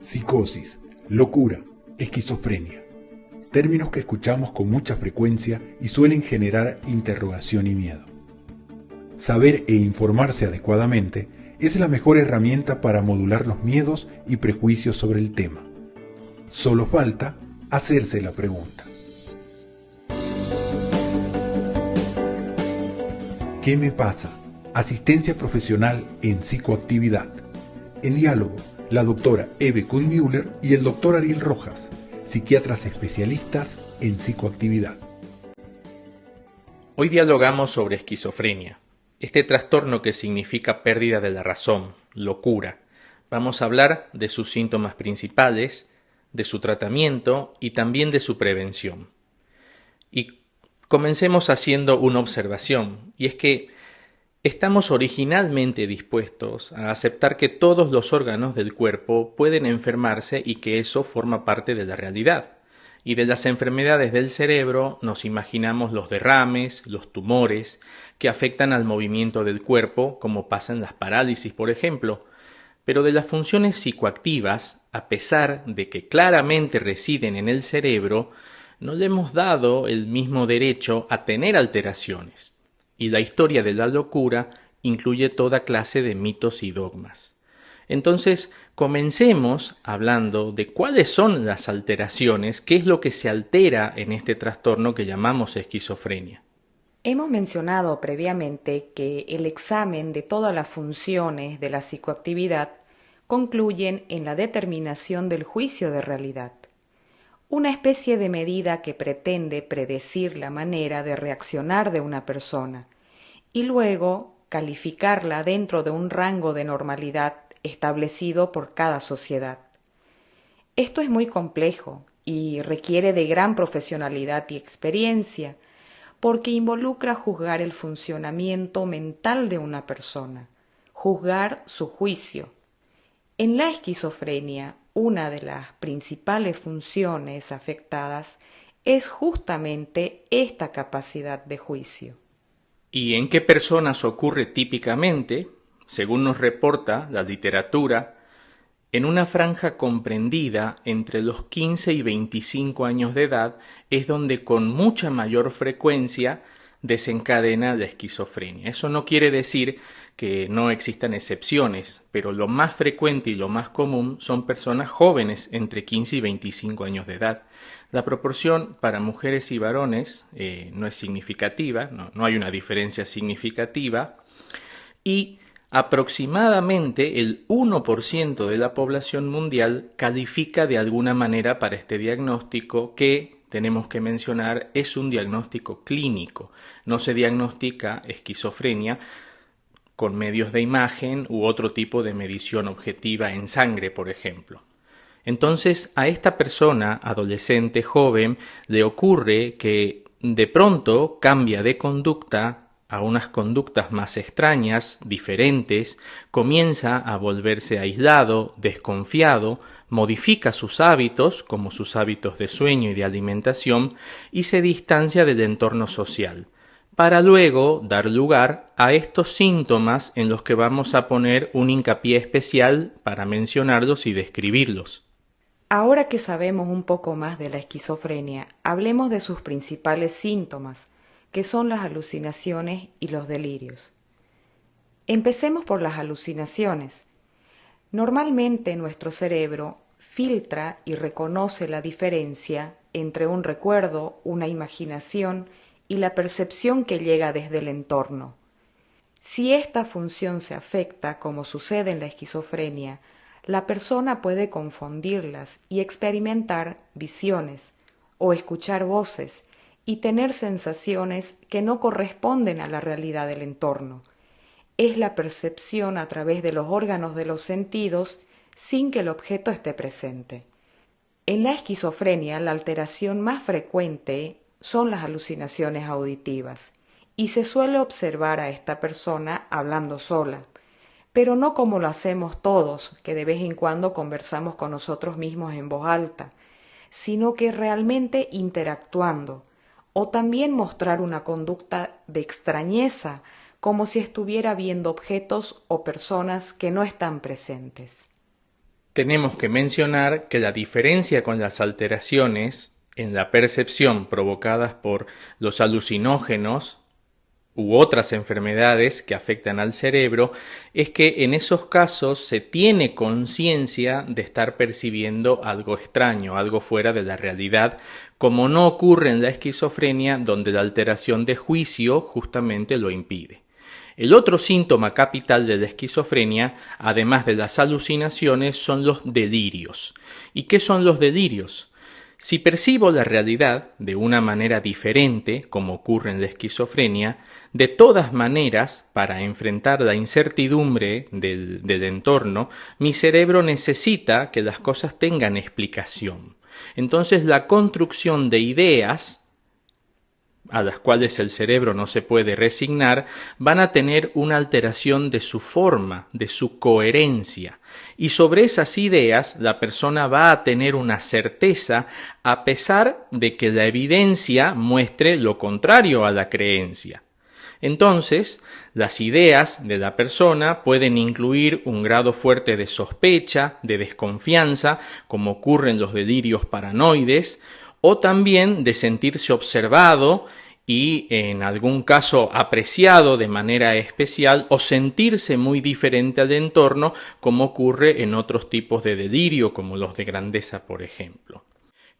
Psicosis, locura, esquizofrenia. Términos que escuchamos con mucha frecuencia y suelen generar interrogación y miedo. Saber e informarse adecuadamente es la mejor herramienta para modular los miedos y prejuicios sobre el tema. Solo falta hacerse la pregunta. ¿Qué me pasa? Asistencia profesional en psicoactividad. En diálogo, la doctora Eve Kuhn-Müller y el doctor Ariel Rojas, psiquiatras especialistas en psicoactividad. Hoy dialogamos sobre esquizofrenia, este trastorno que significa pérdida de la razón, locura. Vamos a hablar de sus síntomas principales, de su tratamiento y también de su prevención. Y comencemos haciendo una observación, y es que estamos originalmente dispuestos a aceptar que todos los órganos del cuerpo pueden enfermarse y que eso forma parte de la realidad. Y de las enfermedades del cerebro nos imaginamos los derrames, los tumores, que afectan al movimiento del cuerpo, como pasa en las parálisis, por ejemplo. Pero de las funciones psicoactivas, a pesar de que claramente residen en el cerebro, no le hemos dado el mismo derecho a tener alteraciones. Y la historia de la locura incluye toda clase de mitos y dogmas. Entonces, comencemos hablando de cuáles son las alteraciones, qué es lo que se altera en este trastorno que llamamos esquizofrenia. Hemos mencionado previamente que el examen de todas las funciones de la psicoactividad concluyen en la determinación del juicio de realidad, una especie de medida que pretende predecir la manera de reaccionar de una persona y luego calificarla dentro de un rango de normalidad establecido por cada sociedad. Esto es muy complejo y requiere de gran profesionalidad y experiencia, porque involucra juzgar el funcionamiento mental de una persona, juzgar su juicio. En la esquizofrenia, una de las principales funciones afectadas es justamente esta capacidad de juicio. ¿Y en qué personas ocurre típicamente? Según nos reporta la literatura, en una franja comprendida entre los 15 y 25 años de edad es donde con mucha mayor frecuencia desencadena la esquizofrenia. Eso no quiere decir que no existan excepciones, pero lo más frecuente y lo más común son personas jóvenes entre 15 y 25 años de edad. La proporción para mujeres y varones no es significativa, no hay una diferencia significativa, y aproximadamente el 1% de la población mundial califica de alguna manera para este diagnóstico que, tenemos que mencionar, es un diagnóstico clínico. No se diagnostica esquizofrenia con medios de imagen u otro tipo de medición objetiva en sangre, por ejemplo. Entonces, a esta persona, adolescente, joven, le ocurre que de pronto cambia de conducta a unas conductas más extrañas, diferentes, comienza a volverse aislado, desconfiado, modifica sus hábitos, como sus hábitos de sueño y de alimentación, y se distancia del entorno social, para luego dar lugar a estos síntomas en los que vamos a poner un hincapié especial para mencionarlos y describirlos. Ahora que sabemos un poco más de la esquizofrenia, hablemos de sus principales síntomas, que son las alucinaciones y los delirios. Empecemos por las alucinaciones. Normalmente nuestro cerebro filtra y reconoce la diferencia entre un recuerdo, una imaginación y la percepción que llega desde el entorno. Si esta función se afecta, como sucede en la esquizofrenia, la persona puede confundirlas y experimentar visiones o escuchar voces y tener sensaciones que no corresponden a la realidad del entorno. Es la percepción a través de los órganos de los sentidos sin que el objeto esté presente. En la esquizofrenia, la alteración más frecuente son las alucinaciones auditivas y se suele observar a esta persona hablando sola, pero no como lo hacemos todos, que de vez en cuando conversamos con nosotros mismos en voz alta, sino que realmente interactuando, o también mostrar una conducta de extrañeza, como si estuviera viendo objetos o personas que no están presentes. tenemos que mencionar que la diferencia con las alteraciones en la percepción provocadas por los alucinógenos u otras enfermedades que afectan al cerebro es que en esos casos se tiene conciencia de estar percibiendo algo extraño, algo fuera de la realidad, como no ocurre en la esquizofrenia, donde la alteración de juicio justamente lo impide. El otro síntoma capital de la esquizofrenia, además de las alucinaciones, son los delirios. ¿Y qué son los delirios? Si percibo la realidad de una manera diferente, como ocurre en la esquizofrenia, de todas maneras, para enfrentar la incertidumbre del entorno, mi cerebro necesita que las cosas tengan explicación. Entonces, la construcción de ideas a las cuales el cerebro no se puede resignar, van a tener una alteración de su forma, de su coherencia. Y sobre esas ideas la persona va a tener una certeza a pesar de que la evidencia muestre lo contrario a la creencia. Entonces, las ideas de la persona pueden incluir un grado fuerte de sospecha, de desconfianza, como ocurre en los delirios paranoides, o también de sentirse observado y en algún caso apreciado de manera especial o sentirse muy diferente al entorno, como ocurre en otros tipos de delirio, como los de grandeza, por ejemplo.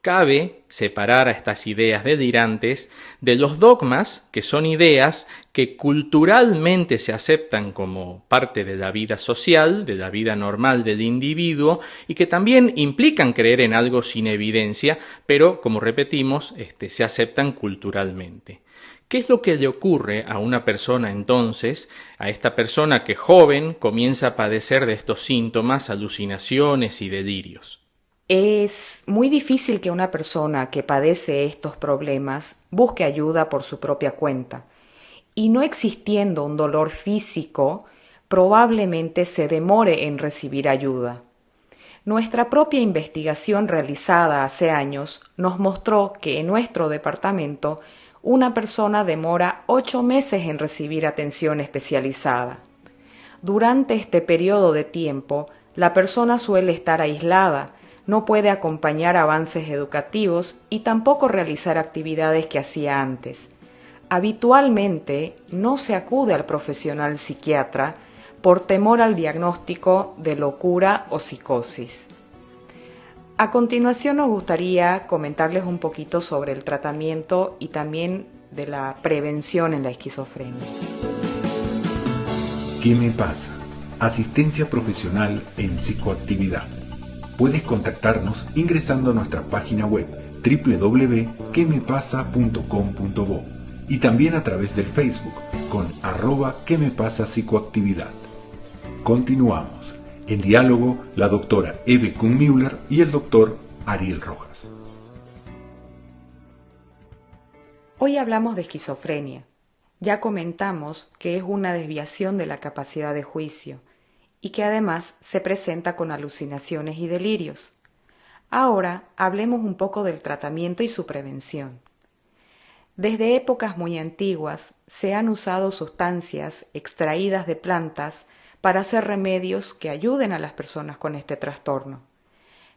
Cabe separar a estas ideas delirantes de los dogmas, que son ideas que culturalmente se aceptan como parte de la vida social, de la vida normal del individuo, y que también implican creer en algo sin evidencia, pero, como repetimos, se aceptan culturalmente. ¿Qué es lo que le ocurre a una persona entonces, a esta persona que joven comienza a padecer de estos síntomas, alucinaciones y delirios? Es muy difícil que una persona que padece estos problemas busque ayuda por su propia cuenta, y no existiendo un dolor físico, probablemente se demore en recibir ayuda. Nuestra propia investigación realizada hace años nos mostró que en nuestro departamento una persona demora 8 meses en recibir atención especializada. Durante este periodo de tiempo, la persona suele estar aislada, no puede acompañar avances educativos y tampoco realizar actividades que hacía antes. Habitualmente no se acude al profesional psiquiatra por temor al diagnóstico de locura o psicosis. A continuación nos gustaría comentarles un poquito sobre el tratamiento y también de la prevención en la esquizofrenia. ¿Qué me pasa? Asistencia profesional en psicoactividad. Puedes contactarnos ingresando a nuestra página web www.quemepasa.com.bo y también a través del Facebook con @quemepasapsicoactividad. Continuamos. En diálogo, la doctora Eve Kuhn-Müller y el doctor Ariel Rojas. Hoy hablamos de esquizofrenia. Ya comentamos que es una desviación de la capacidad de juicio y que además se presenta con alucinaciones y delirios. Ahora hablemos un poco del tratamiento y su prevención. Desde épocas muy antiguas se han usado sustancias extraídas de plantas para hacer remedios que ayuden a las personas con este trastorno.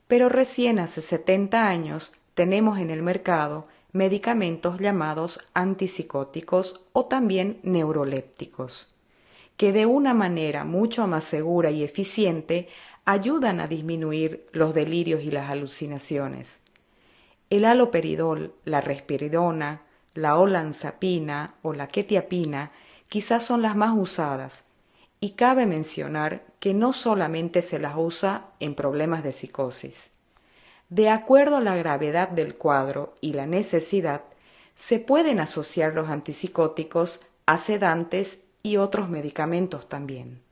Pero recién hace 70 años tenemos en el mercado medicamentos llamados antipsicóticos o también neurolépticos, que de una manera mucho más segura y eficiente ayudan a disminuir los delirios y las alucinaciones. El haloperidol, la risperidona, la olanzapina o la quetiapina quizás son las más usadas, y cabe mencionar que no solamente se las usa en problemas de psicosis. De acuerdo a la gravedad del cuadro y la necesidad, se pueden asociar los antipsicóticos a sedantes y otros medicamentos también.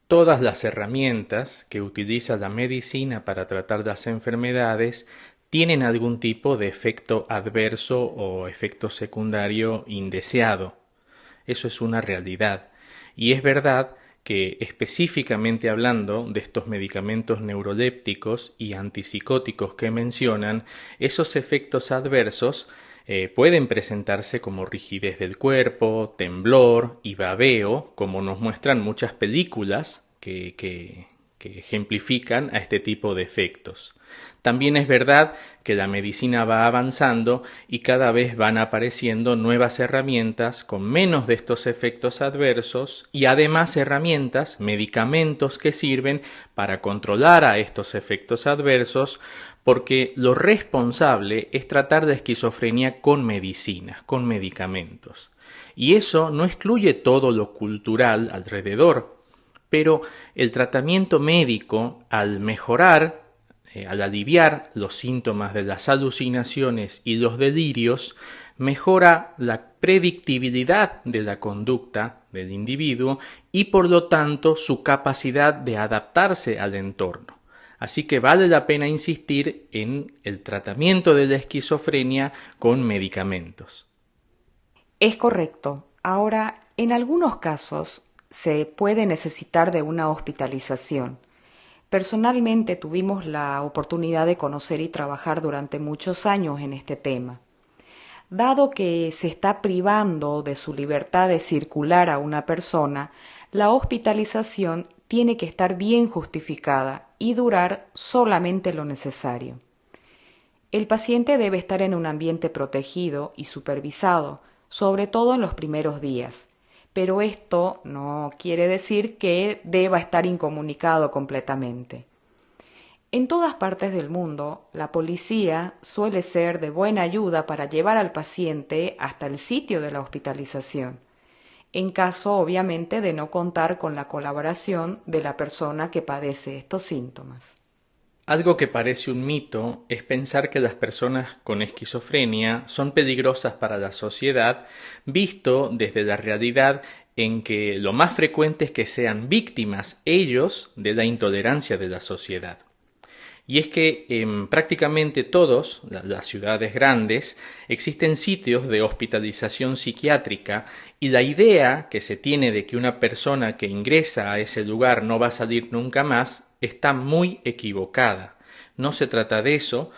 Todas las herramientas que utiliza la medicina para tratar las enfermedades tienen algún tipo de efecto adverso o efecto secundario indeseado. Eso es una realidad. Y es verdad que específicamente hablando de estos medicamentos neurolépticos y antipsicóticos que mencionan, esos efectos adversos pueden presentarse como rigidez del cuerpo, temblor y babeo, como nos muestran muchas películas que que ejemplifican a este tipo de efectos. También es verdad que la medicina va avanzando y cada vez van apareciendo nuevas herramientas con menos de estos efectos adversos y además herramientas, medicamentos que sirven para controlar a estos efectos adversos, porque lo responsable es tratar la esquizofrenia con medicina, con medicamentos. Y eso no excluye todo lo cultural alrededor, pero el tratamiento médico, al mejorar, al aliviar los síntomas de las alucinaciones y los delirios, mejora la predictibilidad de la conducta del individuo y por lo tanto su capacidad de adaptarse al entorno. Así que vale la pena insistir en el tratamiento de la esquizofrenia con medicamentos. Es correcto. Ahora, en algunos casos se puede necesitar de una hospitalización. Personalmente tuvimos la oportunidad de conocer y trabajar durante muchos años en este tema. Dado que se está privando de su libertad de circular a una persona, la hospitalización tiene que estar bien justificada y durar solamente lo necesario. El paciente debe estar en un ambiente protegido y supervisado, sobre todo en los primeros días. Pero esto no quiere decir que deba estar incomunicado completamente. En todas partes del mundo, la policía suele ser de buena ayuda para llevar al paciente hasta el sitio de la hospitalización, en caso obviamente de no contar con la colaboración de la persona que padece estos síntomas. Algo que parece un mito es pensar que las personas con esquizofrenia son peligrosas para la sociedad, visto desde la realidad en que lo más frecuente es que sean víctimas ellos de la intolerancia de la sociedad. Y es que en prácticamente todas las ciudades grandes existen sitios de hospitalización psiquiátrica y la idea que se tiene de que una persona que ingresa a ese lugar no va a salir nunca más está muy equivocada. No se trata de eso,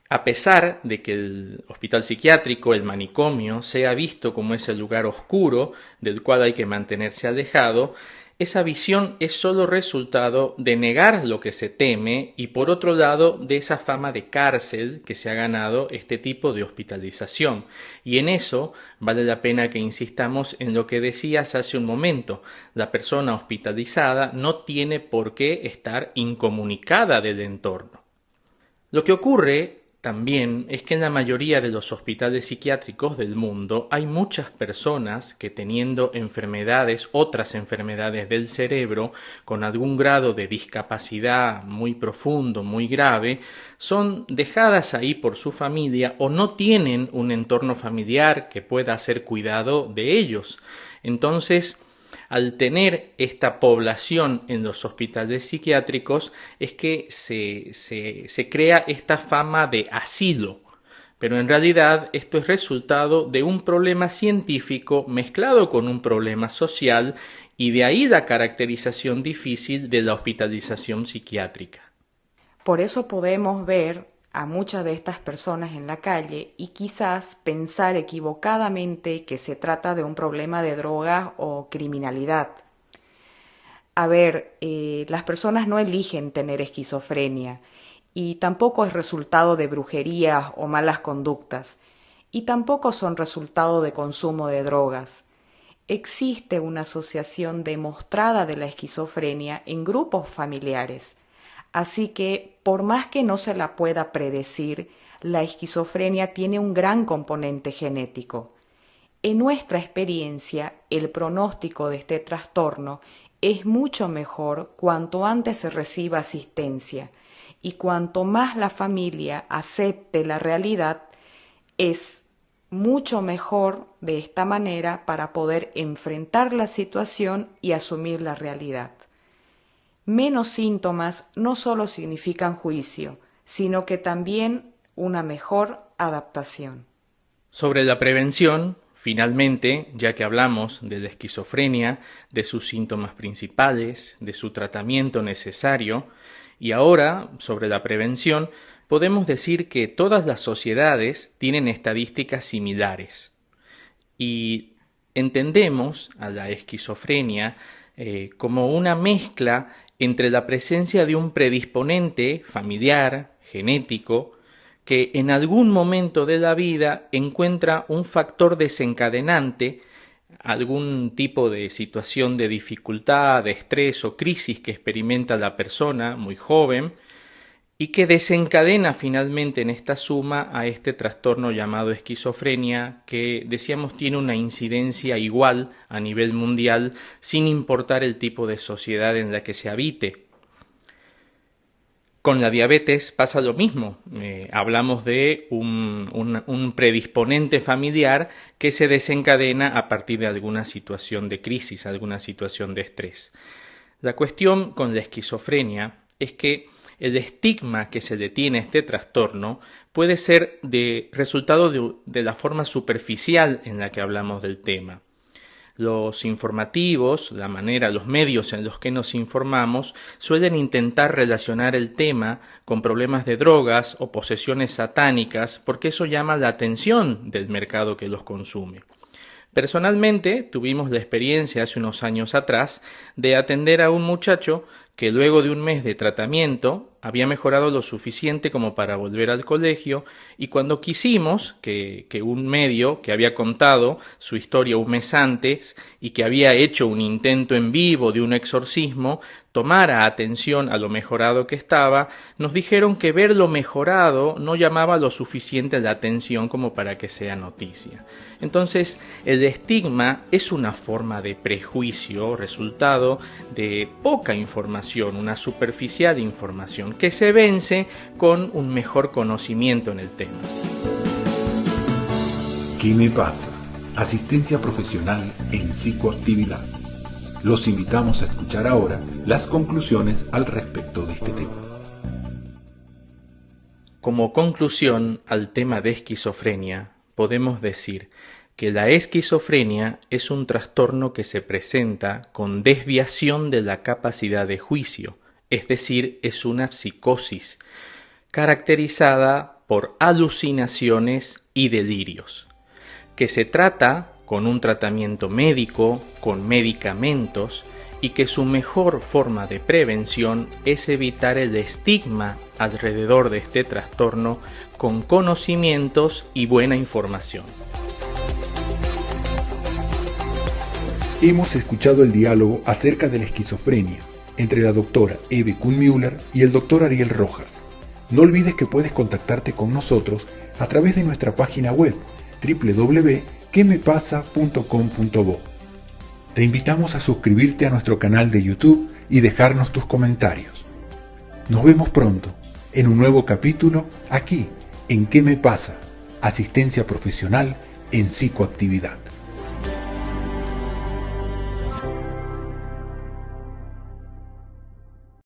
a pesar de que el hospital psiquiátrico, el manicomio, sea visto como ese lugar oscuro del cual hay que mantenerse alejado. Esa visión es solo resultado de negar lo que se teme y por otro lado de esa fama de cárcel que se ha ganado este tipo de hospitalización. Y en eso vale la pena que insistamos en lo que decías hace un momento. La persona hospitalizada no tiene por qué estar incomunicada del entorno. Lo que ocurre también es que en la mayoría de los hospitales psiquiátricos del mundo hay muchas personas que teniendo enfermedades, otras enfermedades del cerebro, con algún grado de discapacidad muy profundo, muy grave, son dejadas ahí por su familia o no tienen un entorno familiar que pueda hacer cuidado de ellos. Entonces, al tener esta población en los hospitales psiquiátricos es que se crea esta fama de asilo, pero en realidad esto es resultado de un problema científico mezclado con un problema social y de ahí la caracterización difícil de la hospitalización psiquiátrica. Por eso podemos ver a muchas de estas personas en la calle y quizás pensar equivocadamente que se trata de un problema de drogas o criminalidad. A ver, las personas no eligen tener esquizofrenia y tampoco es resultado de brujerías o malas conductas y tampoco son resultado de consumo de drogas. Existe una asociación demostrada de la esquizofrenia en grupos familiares. Así que, por más que no se la pueda predecir, la esquizofrenia tiene un gran componente genético. En nuestra experiencia, el pronóstico de este trastorno es mucho mejor cuanto antes se reciba asistencia y cuanto más la familia acepte la realidad, es mucho mejor de esta manera para poder enfrentar la situación y asumir la realidad. Menos síntomas no solo significan juicio, sino que también una mejor adaptación. Sobre la prevención, finalmente, ya que hablamos de la esquizofrenia, de sus síntomas principales, de su tratamiento necesario, y ahora, sobre la prevención, podemos decir que todas las sociedades tienen estadísticas similares. Y entendemos a la esquizofrenia como una mezcla entre la presencia de un predisponente familiar, genético, que en algún momento de la vida encuentra un factor desencadenante, algún tipo de situación de dificultad, de estrés o crisis que experimenta la persona muy joven y que desencadena finalmente en esta suma a este trastorno llamado esquizofrenia, que decíamos tiene una incidencia igual a nivel mundial sin importar el tipo de sociedad en la que se habite. Con la diabetes pasa lo mismo. Hablamos de un predisponente familiar que se desencadena a partir de alguna situación de crisis, alguna situación de estrés. La cuestión con la esquizofrenia es que el estigma que se le tiene a este trastorno puede ser de resultado de la forma superficial en la que hablamos del tema. Los informativos, los medios en los que nos informamos, suelen intentar relacionar el tema con problemas de drogas o posesiones satánicas porque eso llama la atención del mercado que los consume. Personalmente, tuvimos la experiencia hace unos años atrás de atender a un muchacho que luego de un mes de tratamiento había mejorado lo suficiente como para volver al colegio, y cuando quisimos que un medio que había contado su historia un mes antes y que había hecho un intento en vivo de un exorcismo tomara atención a lo mejorado que estaba, nos dijeron que ver lo mejorado no llamaba lo suficiente la atención como para que sea noticia. Entonces, el estigma es una forma de prejuicio, resultado de poca información, una superficial información que se vence con un mejor conocimiento en el tema. ¿Qué me pasa? Asistencia profesional en psicoactividad. Los invitamos a escuchar ahora las conclusiones al respecto de este tema. Como conclusión al tema de esquizofrenia, podemos decir que la esquizofrenia es un trastorno que se presenta con desviación de la capacidad de juicio, es decir, es una psicosis caracterizada por alucinaciones y delirios, que se trata con un tratamiento médico, con medicamentos, y que su mejor forma de prevención es evitar el estigma alrededor de este trastorno con conocimientos y buena información. Hemos escuchado el diálogo acerca de la esquizofrenia entre la doctora Eve Kuhn-Müller y el doctor Ariel Rojas. No olvides que puedes contactarte con nosotros a través de nuestra página web www.quemepasa.com.bo. Te invitamos a suscribirte a nuestro canal de YouTube y dejarnos tus comentarios. Nos vemos pronto en un nuevo capítulo aquí en ¿Qué me pasa? Asistencia profesional en psicoactividad.